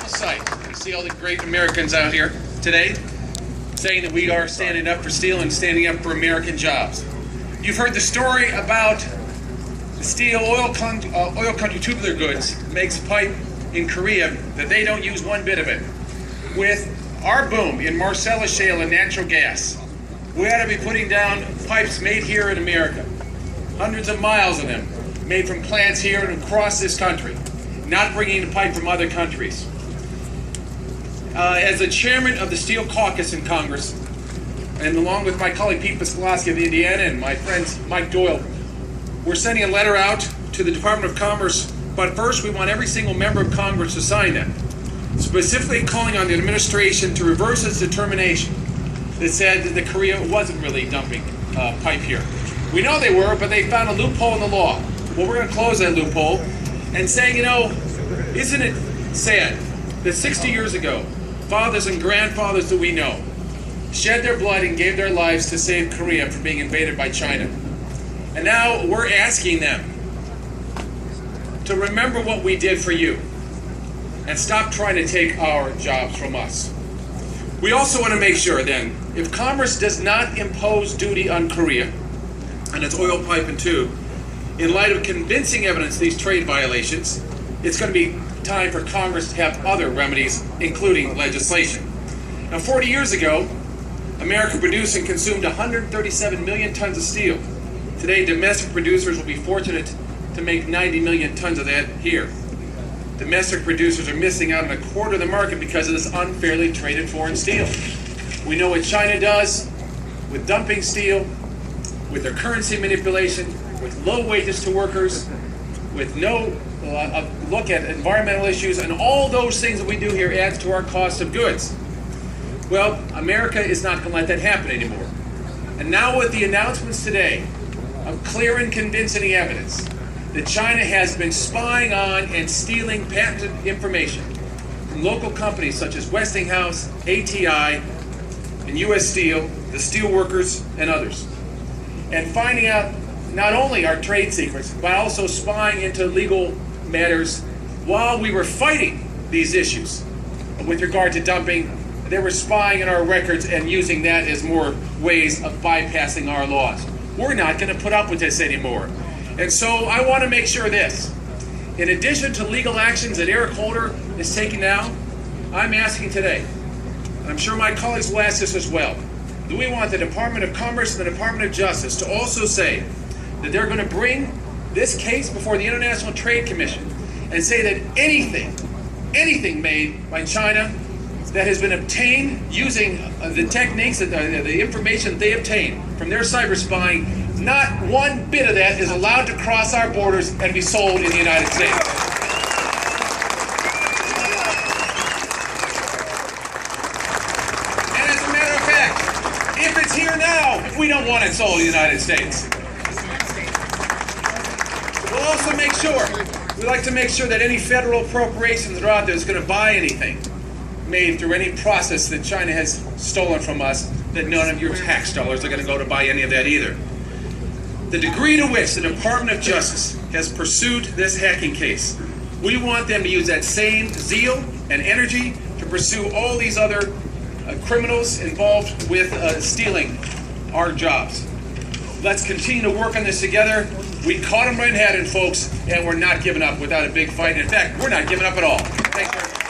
beautiful sight. You see all the great Americans out here today saying that we are standing up for steel and standing up for American jobs. You've heard the story about the steel oil country tubular goods makes pipe in Korea that they don't use one bit of it. With our boom in Marcellus shale and natural gas, we ought to be putting down pipes made here in America. Hundreds of miles of them made from plants here and across this country, not bringing the pipe from other countries. As the chairman of the Steel Caucus in Congress, and along with my colleague Pete Pasqualski of Indiana and my friends Mike Doyle, we're sending a letter out to the Department of Commerce, but first we want every single member of Congress to sign that, specifically calling on the administration to reverse its determination that said that Korea wasn't really dumping pipe here. We know they were, but they found a loophole in the law. Well, we're going to close that loophole and saying, you know, isn't it sad that 60 years ago, fathers and grandfathers that we know shed their blood and gave their lives to save Korea from being invaded by China. And now we're asking them to remember what we did for you and stop trying to take our jobs from us. We also want to make sure then, if Congress does not impose duty on Korea and its oil pipe and tube, in light of convincing evidence of these trade violations, it's going to be time for Congress to have other remedies, including legislation. Now, 40 years ago, America produced and consumed 137 million tons of steel. Today, domestic producers will be fortunate to make 90 million tons of that here. Domestic producers are missing out on a quarter of the market because of this unfairly traded foreign steel. We know what China does with dumping steel, with their currency manipulation, with low wages to workers, with no look at environmental issues, and all those things that we do here adds to our cost of goods. Well, America is not going to let that happen anymore. And now with the announcements today of clear and convincing evidence that China has been spying on and stealing patented information from local companies such as Westinghouse, ATI, and U.S. Steel, the steel workers, and others, and finding out not only our trade secrets, but also spying into legal matters while we were fighting these issues with regard to dumping. They were spying in our records and using that as more ways of bypassing our laws. We're not going to put up with this anymore. And so I want to make sure this. In addition to legal actions that Eric Holder is taking now, I'm asking today, and I'm sure my colleagues will ask this as well, that we want the Department of Commerce and the Department of Justice to also say that they're going to bring this case before the International Trade Commission and say that anything made by China that has been obtained using the techniques, the information they obtain from their cyber spying, not one bit of that is allowed to cross our borders and be sold in the United States. And as a matter of fact, if it's here now, we don't want it sold in the United States. We'll also make sure, we like to make sure that any federal appropriations that are out there is going to buy anything made through any process that China has stolen from us, that none of your tax dollars are going to go to buy any of that either. The degree to which the Department of Justice has pursued this hacking case, we want them to use that same zeal and energy to pursue all these other criminals involved with stealing our jobs. Let's continue to work on this together. We caught them red-handed, folks, and we're not giving up without a big fight. In fact, we're not giving up at all. Thanks very much.